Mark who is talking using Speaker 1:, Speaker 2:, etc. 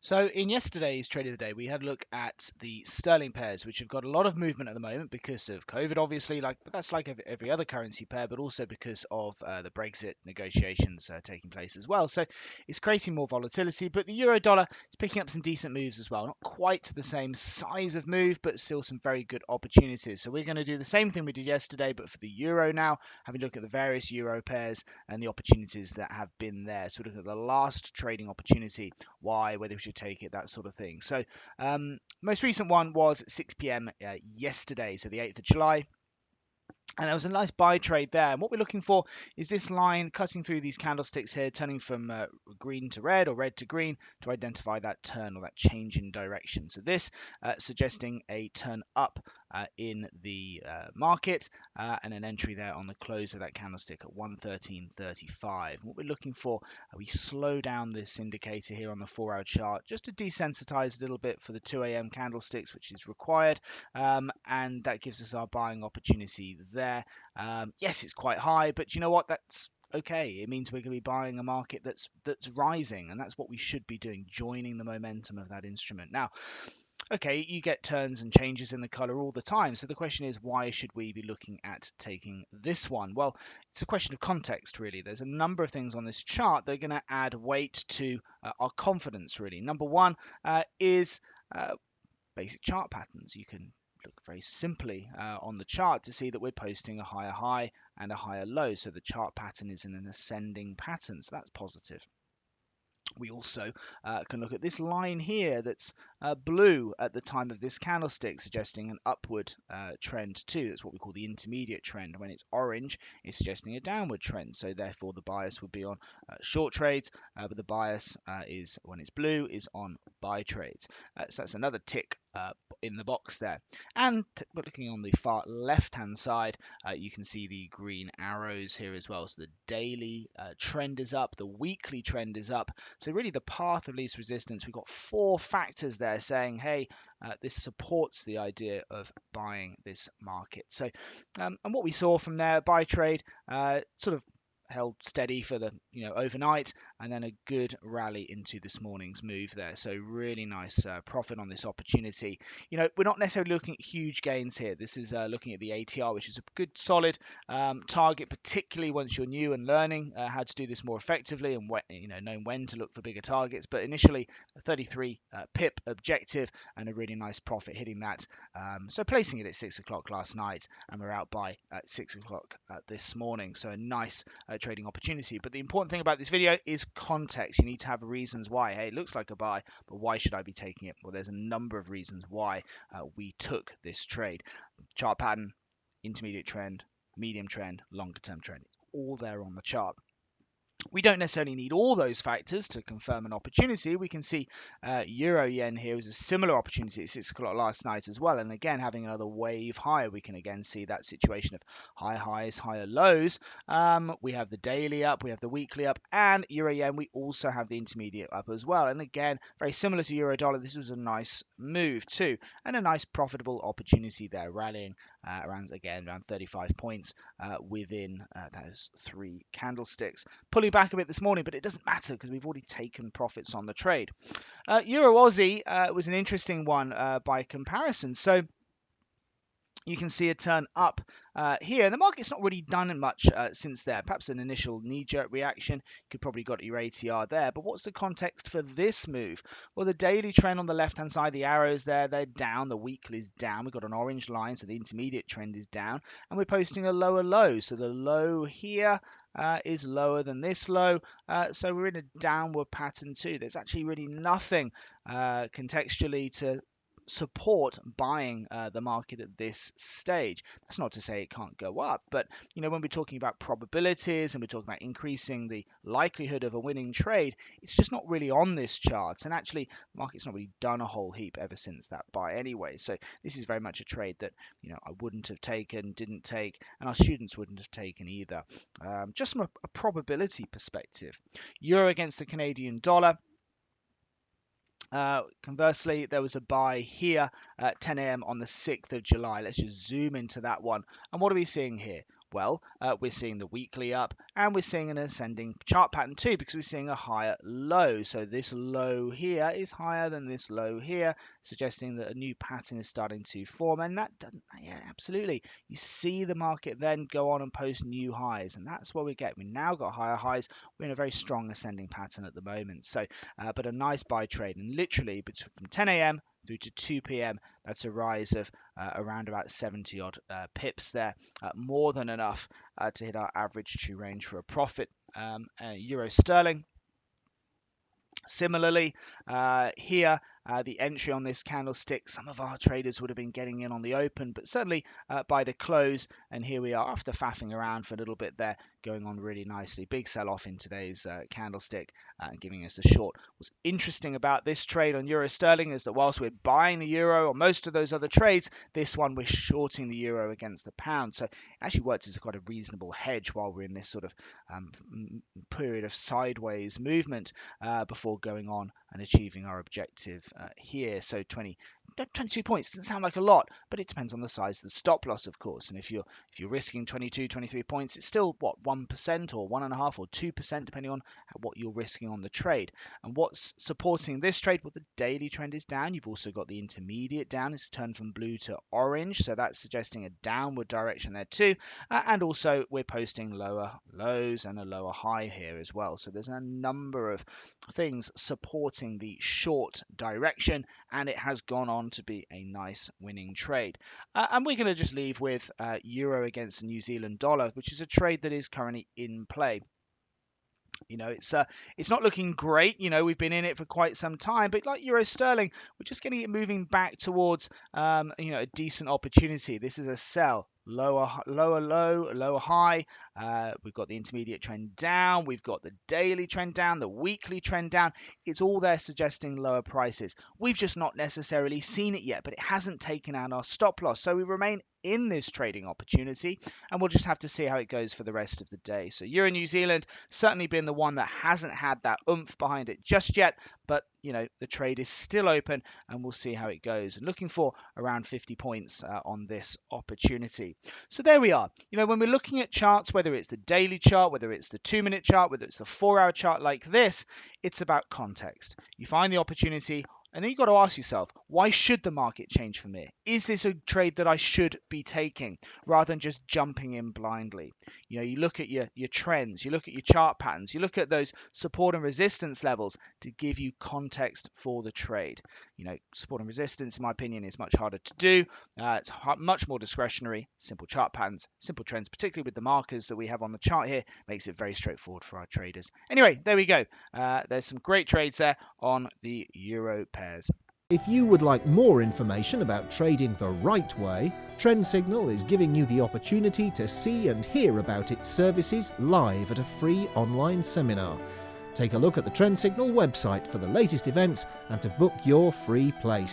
Speaker 1: So in yesterday's trade of the day, we had a look at the sterling pairs, which have got a lot of movement at the moment because of COVID, obviously. But that's like every other currency pair, but also because of the Brexit negotiations taking place as well. So it's creating more volatility. But the euro dollar is picking up some decent moves as well. Not quite the same size of move, but still some very good opportunities. So we're going to do the same thing we did yesterday, but for the euro now, having a look at the various euro pairs and the opportunities that have been there. So looking at the last trading opportunity, why, whether we should take it, that sort of thing. So most recent one was at 6 p.m. Yesterday, so the 8th of July. And there was a nice buy trade there. And what we're looking for is this line cutting through these candlesticks here, turning from green to red or red to green to identify that turn or that change in direction. So this suggesting a turn up in the market and an entry there on the close of that candlestick at 113.35. What we're looking for, we slow down this indicator here on the 4-hour chart just to desensitize a little bit for the 2 a.m. candlesticks, which is required. And that gives us our buying opportunity there. Yes, it's quite high, but you know what? That's okay. It means we're going to be buying a market that's rising, and that's what we should be doing, joining the momentum of that instrument. Now, okay, you get turns and changes in the color all the time. So the question is, why should we be looking at taking this one? Well, it's a question of context, really. There's a number of things on this chart that are going to add weight to our confidence, really. Number one is basic chart patterns. You can look very simply on the chart to see that we're posting a higher high and a higher low. So the chart pattern is in an ascending pattern. So that's positive. We also can look at this line here that's blue at the time of this candlestick, suggesting an upward trend too. That's what we call the intermediate trend. When it's orange, it's suggesting a downward trend. So therefore, the bias would be on short trades, but the bias is, when it's blue, is on buy trades. So that's another tick in the box there. And looking on the far left-hand side, you can see the green arrows here as well. So the daily trend is up, the weekly trend is up. So really the path of least resistance, we've got 4 factors there saying, hey, this supports the idea of buying this market. So, and what we saw from there, buy trade, sort of held steady for the overnight, and then a good rally into this morning's move there. So really nice profit on this opportunity. We're not necessarily looking at huge gains here. This is looking at the ATR, which is a good solid target, particularly once you're new and learning how to do this more effectively and knowing when to look for bigger targets. But initially a 33 pip objective and a really nice profit hitting that. So placing it at 6 o'clock last night, and we're out by at 6 o'clock this morning. So a nice trading opportunity. But the important thing about this video is context. You need to have reasons why. Hey, it looks like a buy, but why should I be taking it? Well, there's a number of reasons why we took this trade. Chart pattern, intermediate trend, medium trend, longer term trend. It's all there on the chart. We don't necessarily need all those factors to confirm an opportunity. We can see euro yen here is a similar opportunity at 6 o'clock last night as well. And again, having another wave higher, we can again see that situation of higher highs, higher lows. We have the daily up, we have the weekly up, and euro yen, we also have the intermediate up as well. And again, very similar to euro dollar, this was a nice move too, and a nice profitable opportunity there, rallying around 35 points within those 3 candlesticks. Pulling back a bit this morning, but it doesn't matter because we've already taken profits on the trade. Euro Aussie was an interesting one by comparison. So you can see a turn up here. The market's not really done much since there. Perhaps an initial knee-jerk reaction. You could probably got your ATR there. But what's the context for this move? Well, the daily trend on the left-hand side, the arrows there, they're down. The weekly is down. We've got an orange line, so the intermediate trend is down. And we're posting a lower low. So the low here is lower than this low. So we're in a downward pattern too. There's actually really nothing contextually to support buying the market at this stage. That's not to say it can't go up, but when we're talking about probabilities and we're talking about increasing the likelihood of a winning trade, it's just not really on this chart. And actually, the market's not really done a whole heap ever since that buy anyway. So this is very much a trade that I wouldn't have taken, didn't take, and our students wouldn't have taken either. Just from a probability perspective, euro against the Canadian dollar. Conversely, there was a buy here at 10 a.m. on the 6th of July. Let's just zoom into that one. And what are we seeing here? Well, we're seeing the weekly up, and we're seeing an ascending chart pattern too, because we're seeing a higher low. So this low here is higher than this low here, suggesting that a new pattern is starting to form. And that doesn't, yeah, absolutely. You see the market then go on and post new highs, and that's what we get. We now got higher highs. We're in a very strong ascending pattern at the moment. So, but a nice buy trade, and literally from 10 a.m. through to 2 p.m. That's a rise of around about 70 odd pips there, more than enough to hit our average true range for a profit. Euro sterling. Similarly, here, the entry on this candlestick, some of our traders would have been getting in on the open, but certainly by the close. And here we are after faffing around for a little bit there, going on really nicely. Big sell-off in today's candlestick, giving us a short. What's interesting about this trade on euro sterling is that whilst we're buying the euro on most of those other trades, this one we're shorting the euro against the pound. So it actually works as quite a reasonable hedge while we're in this sort of period of sideways movement before going on and achieving our objective here. So 22 points doesn't sound like a lot, but it depends on the size of the stop loss, of course. And if you're risking 22, 23 points, it's still what, 1% or 1.5% or 2%, depending on what you're risking on the trade. And what's supporting this trade? Well, the daily trend is down. You've also got the intermediate down. It's turned from blue to orange, so that's suggesting a downward direction there too. And also we're posting lower lows and a lower high here as well. So there's a number of things supporting the short direction, and it has gone on to be a nice winning trade. And we're going to just leave with euro against the New Zealand dollar, which is a trade that is currently in play. You know, it's not looking great. You know, we've been in it for quite some time, but like euro sterling, we're just getting it moving back towards a decent opportunity. This is a sell. Lower low, lower high. We've got the intermediate trend down. We've got the daily trend down, the weekly trend down. It's all there suggesting lower prices. We've just not necessarily seen it yet, but it hasn't taken out our stop loss. So we remain in this trading opportunity, and we'll just have to see how it goes for the rest of the day. So Euro New Zealand certainly been the one that hasn't had that oomph behind it just yet, but you know, the trade is still open, and we'll see how it goes. And looking for around 50 points on this opportunity. So there we are. You know, when we're looking at charts, whether it's the daily chart, whether it's the 2-minute chart, whether it's the 4-hour chart like this, it's about context. You find the opportunity, and then you've got to ask yourself, why should the market change from here? Is this a trade that I should be taking rather than just jumping in blindly? You know, you look at your trends, you look at your chart patterns, you look at those support and resistance levels to give you context for the trade. You know, support and resistance, in my opinion, is much harder to do. It's much more discretionary. Simple chart patterns, simple trends, particularly with the markers that we have on the chart here, makes it very straightforward for our traders. Anyway, there we go. There's some great trades there on the euro pairs.
Speaker 2: If you would like more information about trading the right way, Trend Signal is giving you the opportunity to see and hear about its services live at a free online seminar. Take a look at the Trend Signal website for the latest events and to book your free place.